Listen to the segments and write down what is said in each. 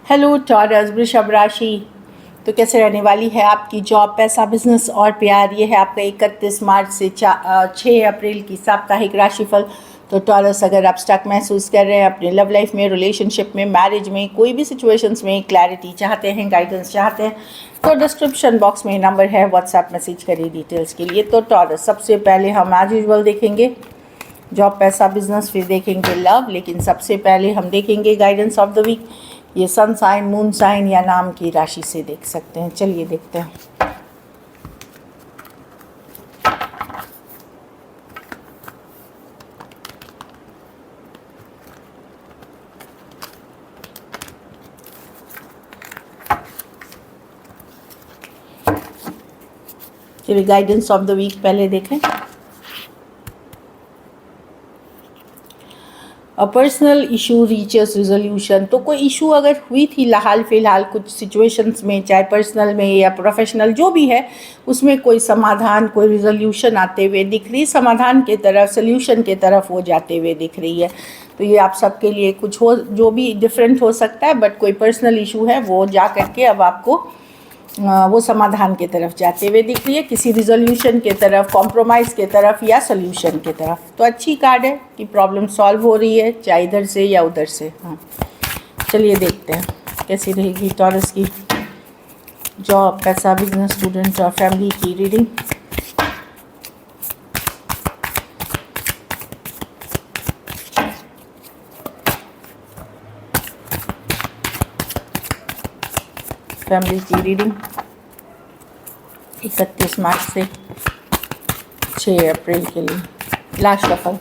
Hello taurus वृषभ राशि। तो कैसे रहने वाली है आपकी जॉब, पैसा, बिजनेस और प्यार। ये है आपका 31 मार्च से 6 अप्रैल की साप्ताहिक राशिफल। तो टॉरस, अगर आप स्टक महसूस कर रहे हैं अपने लव लाइफ में, रिलेशनशिप में, मैरिज में, कोई भी सिचुएशंस में क्लैरिटी चाहते हैं, गाइडेंस चाहते हैं, तो डिस्क्रिप्शन बॉक्स में नंबर है, व्हाट्सएप मैसेज करिए डिटेल्स के लिए। तो टॉरस, सबसे पहले हम एज यूजुअल देखेंगे जॉब, पैसा, बिजनेस, फिर देखेंगे लव, लेकिन सबसे पहले हम देखेंगे गाइडेंस ऑफ द वीक। ये सन साइन, मून साइन या नाम की राशि से देख सकते हैं। चलिए देखते हैं। चलिए गाइडेंस ऑफ द वीक पहले देखें। A personal issue reaches resolution. तो कोई इशू अगर हुई थी हाल फिलहाल कुछ सिचुएशंस में, चाहे पर्सनल में या प्रोफेशनल जो भी है, उसमें कोई समाधान, कोई रिजोल्यूशन आते हुए दिख रही, समाधान के तरफ, सोल्यूशन के तरफ वो जाते हुए दिख रही है। तो ये आप सबके लिए कुछ हो, जो भी डिफरेंट हो सकता है, बट कोई पर्सनल इशू है वो जा करके अब आपको वो समाधान की तरफ जाते हुए दिख रही है, किसी रिजोल्यूशन के तरफ, कॉम्प्रोमाइज़ के तरफ या सोल्यूशन के तरफ। तो अच्छी कार्ड है कि प्रॉब्लम सॉल्व हो रही है, चाहे इधर से या उधर से। हाँ, चलिए देखते हैं कैसी रहेगी टॉरस की जॉब, पैसा, बिजनेस, स्टूडेंट और फैमिली की रीडिंग। फैमिली की रीडिंग 31 मार्च से 6 अप्रैल के लिए। Last shuffle.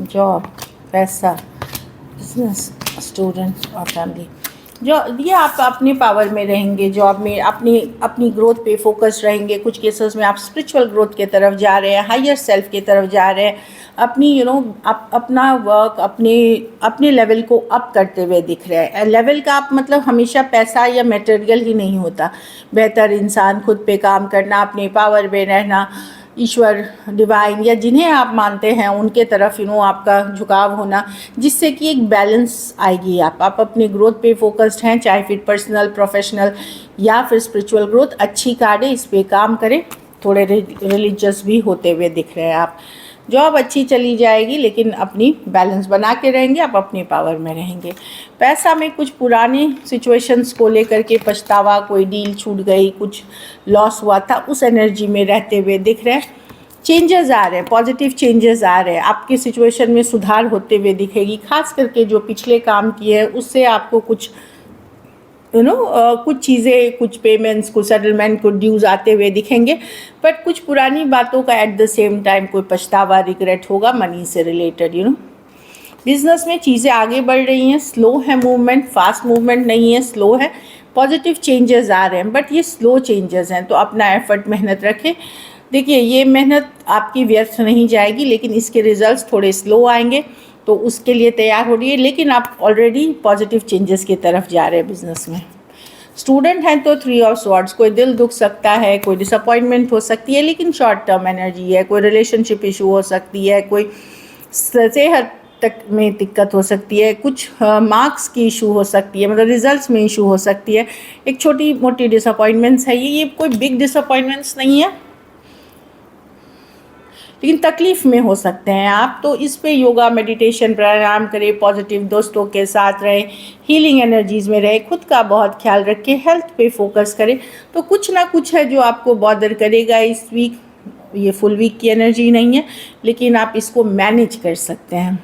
जॉब, पैसा, बिजनेस, स्टूडेंट और फैमिली। जो ये आप अपने पावर में रहेंगे, जॉब में अपनी ग्रोथ पे फोकस रहेंगे। कुछ केसेस में आप स्पिरिचुअल ग्रोथ के तरफ जा रहे हैं, हायर सेल्फ की तरफ जा रहे हैं, अपनी अपना वर्क अपने लेवल को अप करते हुए दिख रहे हैं। लेवल का आप मतलब हमेशा पैसा या मटेरियल ही नहीं होता। बेहतर इंसान, खुद पे काम करना, अपने पावर में रहना, ईश्वर, डिवाइन या जिन्हें आप मानते हैं उनके तरफ आपका झुकाव होना, जिससे कि एक बैलेंस आएगी। आप अपने ग्रोथ पे फोकस्ड हैं, चाहे फिर पर्सनल, प्रोफेशनल या फिर स्पिरिचुअल ग्रोथ। अच्छी कार्ड है, इस पे काम करें। थोड़े रिलीजियस भी होते हुए दिख रहे हैं आप। जॉब अच्छी चली जाएगी, लेकिन अपनी बैलेंस बना के रहेंगे, आप अपने पावर में रहेंगे। पैसा में कुछ पुरानी सिचुएशंस को लेकर के पछतावा, कोई डील छूट गई, कुछ लॉस हुआ था, उस एनर्जी में रहते हुए दिख रहे हैं। चेंजेस आ रहे हैं, पॉजिटिव चेंजेस आ रहे हैं, आपकी सिचुएशन में सुधार होते हुए दिखेगी। खास करके जो पिछले काम किए हैं उससे आपको कुछ कुछ चीज़ें, कुछ पेमेंट्स, कुछ सेटलमेंट, कुछ ड्यूज आते हुए दिखेंगे। बट कुछ पुरानी बातों का एट द सेम टाइम कोई पछतावा, रिग्रेट होगा मनी से रिलेटेड। बिजनेस में चीज़ें आगे बढ़ रही हैं, स्लो है मूवमेंट, फास्ट मूवमेंट नहीं है, स्लो है। पॉजिटिव चेंजेस आ रहे हैं, बट ये स्लो चेंजेस हैं, तो अपना एफर्ट, मेहनत रखें। देखिए, ये मेहनत आपकी व्यर्थ नहीं जाएगी, लेकिन इसके रिजल्ट्स थोड़े स्लो आएंगे, तो उसके लिए तैयार हो रही है। लेकिन आप ऑलरेडी पॉजिटिव चेंजेस की तरफ जा रहे हैं बिजनेस में। स्टूडेंट हैं तो 3 ऑफ स्वॉर्ड्स, कोई दिल दुख सकता है, कोई डिसअपॉइंटमेंट हो सकती है, लेकिन शॉर्ट टर्म एनर्जी है। कोई रिलेशनशिप इशू हो सकती है, कोई सेहत तक में दिक्कत हो सकती है, कुछ मार्क्स की इशू हो सकती है, मतलब रिजल्ट्स में इशू हो सकती है। एक छोटी मोटी डिसअपॉइंटमेंट्स है, ये कोई बिग डिसअपॉइंटमेंट्स नहीं है, लेकिन तकलीफ़ में हो सकते हैं आप। तो इस पे योगा, मेडिटेशन, प्राणायाम करें, पॉजिटिव दोस्तों के साथ रहें, हीलिंग एनर्जीज़ में रहें, खुद का बहुत ख्याल रखें, हेल्थ पे फोकस करें। तो कुछ ना कुछ है जो आपको बॉदर करेगा इस वीक। ये फुल वीक की एनर्जी नहीं है, लेकिन आप इसको मैनेज कर सकते हैं।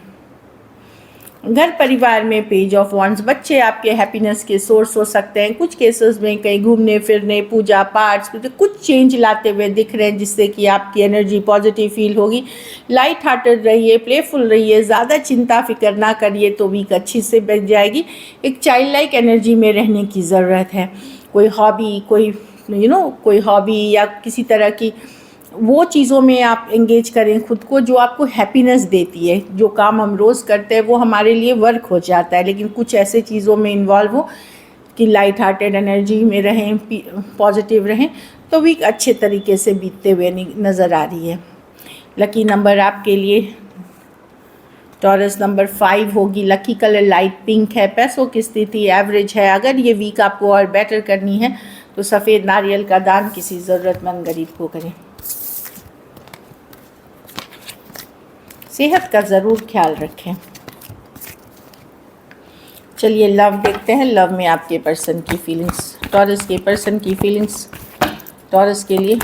घर परिवार में पेज ऑफ वॉन्ड्स, बच्चे आपके हैप्पीनेस के सोर्स हो सकते हैं। कुछ केसेस में कहीं घूमने फिरने, पूजा पाठ, कुछ चेंज लाते हुए दिख रहे हैं, जिससे कि आपकी एनर्जी पॉजिटिव फील होगी। लाइट हार्टेड रहिए, प्लेफुल रहिए, ज़्यादा चिंता फिक्र ना करिए, तो वीक अच्छी से बच जाएगी। एक चाइल्ड लाइक एनर्जी में रहने की ज़रूरत है। कोई हॉबी, कोई हॉबी या किसी तरह की वो चीज़ों में आप एंगेज करें खुद को जो आपको हैप्पीनेस देती है। जो काम हम रोज़ करते हैं वो हमारे लिए वर्क हो जाता है, लेकिन कुछ ऐसे चीज़ों में इन्वॉल्व हो कि लाइट हार्टेड एनर्जी में रहें, पॉजिटिव रहें, तो वीक अच्छे तरीके से बीतते हुए नज़र आ रही है। लकी नंबर आपके लिए टॉरस नंबर 5 होगी, लकी कलर लाइट पिंक है, पैसों की स्थिति एवरेज है। अगर ये वीक आपको और बेटर करनी है तो सफ़ेद नारियल का दान किसी ज़रूरतमंद गरीब को करें। सेहत का ज़रूर ख्याल रखें। चलिए लव देखते हैं। लव में आपके पर्सन की फीलिंग्स, टॉरस के पर्सन की फीलिंग्स टॉरस के लिए।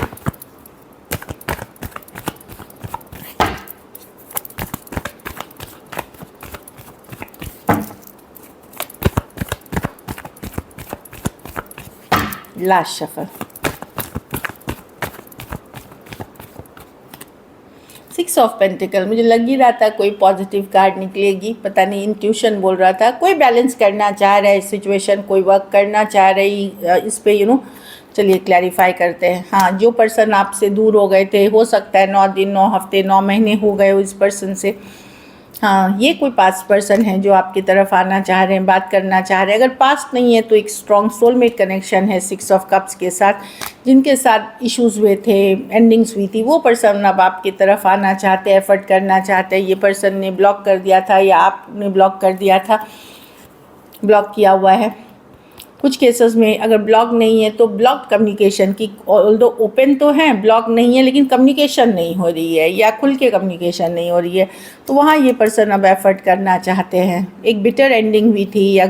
Last shuffle, 6 of pentacle. मुझे लग ही रहा था कोई पॉजिटिव कार्ड निकलेगी, पता नहीं इंट्यूशन बोल रहा था। कोई बैलेंस करना चाह रहा है सिचुएशन, कोई वर्क करना चाह रही इस पे चलिए क्लैरिफाई करते हैं। हाँ, जो पर्सन आपसे दूर हो गए थे, हो सकता है 9 दिन 9 हफ्ते 9 महीने हो गए हो इस पर्सन से। हाँ, ये कोई पास्ट पर्सन है जो आपकी तरफ आना चाह रहे हैं, बात करना चाह रहे हैं। अगर पास्ट नहीं है तो एक स्ट्रॉन्ग सोलमेट कनेक्शन है 6 ऑफ कप्स के साथ, जिनके साथ इश्यूज़ हुए थे, एंडिंग्स हुई थी। वो पर्सन अब आपकी तरफ आना चाहते हैं, एफर्ट करना चाहते हैं। ये पर्सन ने ब्लॉक कर दिया था या आपने ब्लॉक कर दिया था, ब्लॉक किया हुआ है। कुछ केसेस में अगर ब्लॉक नहीं है तो ब्लॉक कम्युनिकेशन की, ऑल्दो ओपन तो हैं, ब्लॉक नहीं है लेकिन कम्युनिकेशन नहीं हो रही है या खुल के कम्युनिकेशन नहीं हो रही है, तो वहाँ ये पर्सन अब एफर्ट करना चाहते हैं। एक बिटर एंडिंग हुई थी या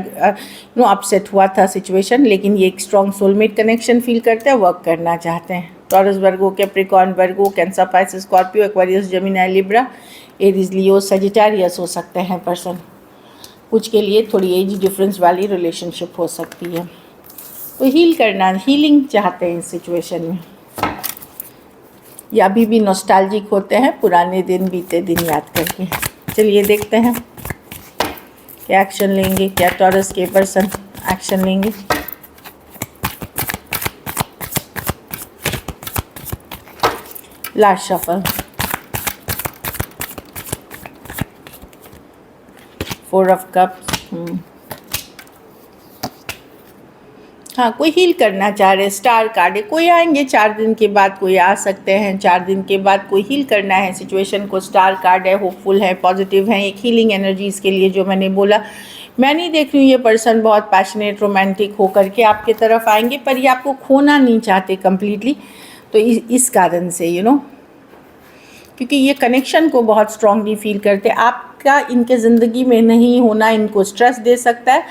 अपसेट हुआ था सिचुएशन, लेकिन ये एक स्ट्रॉन्ग सोलमेट कनेक्शन फील करते हैं, वर्क करना चाहते हैं। Taurus, Virgo, Capricorn, Virgo, Cancer, Pisces, Scorpio, Aquarius, Gemini, Libra, Aries, Leo, Sagittarius हो सकते हैं पर्सन। कुछ के लिए थोड़ी एज डिफरेंस वाली रिलेशनशिप हो सकती है, तो हील करना, हीलिंग चाहते हैं इस सिचुएशन में, या अभी भी नॉस्टैल्जिक होते हैं पुराने दिन, बीते दिन याद करके। चलिए देखते हैं क्या एक्शन लेंगे, क्या टॉरस के पर्सन एक्शन लेंगे। Last shuffle, 4 of cups. हाँ, कोई हील करना चाह रहे, स्टार कार्ड है। कोई आएंगे 4 दिन के बाद, कोई आ सकते हैं 4 दिन के बाद। कोई हील करना है सिचुएशन को, स्टार कार्ड है, होपफुल है, पॉजिटिव है। एक हीलिंग एनर्जीज़ के लिए जो मैंने बोला, मैं नहीं देख रही हूँ ये पर्सन बहुत पैशनेट रोमांटिक होकर के आपके तरफ आएंगे, पर ये आपको खोना नहीं चाहते कम्प्लीटली। तो इस कारण से क्योंकि ये कनेक्शन को बहुत स्ट्रांगली फील करते हैं। आपका इनके ज़िंदगी में नहीं होना इनको स्ट्रेस दे सकता है,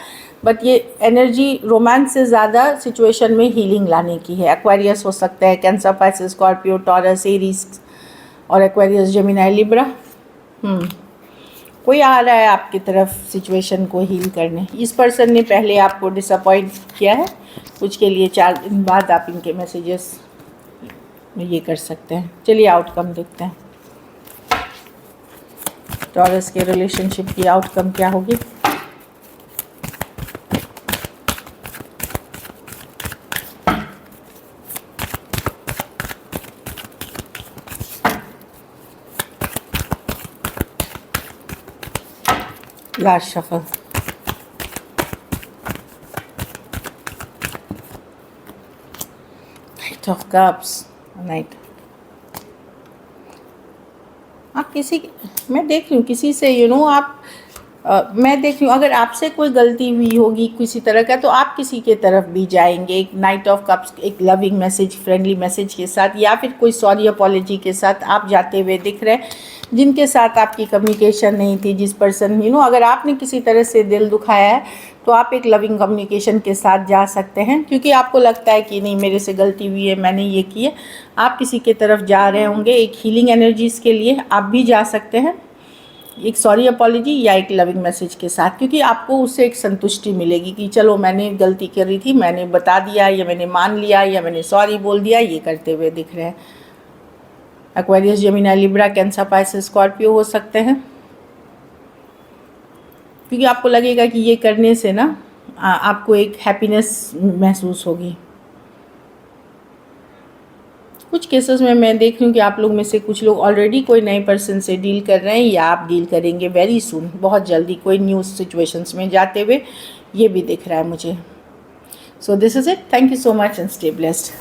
बट ये एनर्जी रोमांस से ज़्यादा सिचुएशन में हीलिंग लाने की है। एक्वेरियस हो सकता है, cancer, Pisces, Scorpio, taurus, Aries और एक्वेरियस, जेमिनी, लिब्रा। कोई आ रहा है आपकी तरफ सिचुएशन को हील करने। इस पर्सन ने पहले आपको डिसअपॉइंट किया है, कुछ के लिए 4 दिन बाद आप इनके मैसेजेस ये कर सकते हैं। चलिए आउटकम देखते हैं, टॉरस के रिलेशनशिप की आउटकम क्या होगी। Last shuffle, night of cups, night. आप मैं देख रही हूँ किसी से मैं देख रही हूँ अगर आपसे कोई गलती हुई होगी किसी तरह का, तो आप किसी के तरफ भी जाएंगे एक नाइट ऑफ कप्स, एक लविंग मैसेज, फ्रेंडली मैसेज के साथ, या फिर कोई सॉरी अपॉलॉजी के साथ आप जाते हुए दिख रहे हैं, जिनके साथ आपकी कम्युनिकेशन नहीं थी। जिस पर्सन अगर आपने किसी तरह से दिल दुखाया है तो आप एक लविंग कम्युनिकेशन के साथ जा सकते हैं, क्योंकि आपको लगता है कि नहीं मेरे से गलती हुई है, मैंने ये की है। आप किसी के तरफ जा रहे होंगे एक हीलिंग एनर्जीज़ के लिए, आप भी जा सकते हैं एक सॉरी अपॉलॉजी या एक लविंग मैसेज के साथ, क्योंकि आपको उससे एक संतुष्टि मिलेगी कि चलो मैंने गलती करी थी, मैंने बता दिया, या मैंने मान लिया, या मैंने सॉरी बोल दिया। ये करते हुए दिख रहे हैं। Aquarius, Gemini, Libra, cancer, Pisces, Scorpio हो सकते हैं, क्योंकि आपको लगेगा कि ये करने से आपको एक हैप्पीनेस महसूस होगी। कुछ केसेस में मैं देख रही हूँ कि आप लोग में से कुछ लोग ऑलरेडी कोई नए पर्सन से डील कर रहे हैं, या आप डील करेंगे वेरी सून, बहुत जल्दी कोई न्यू सिचुएशंस में जाते हुए, ये भी दिख रहा है मुझे। So this is it. Thank you so much and stay blessed.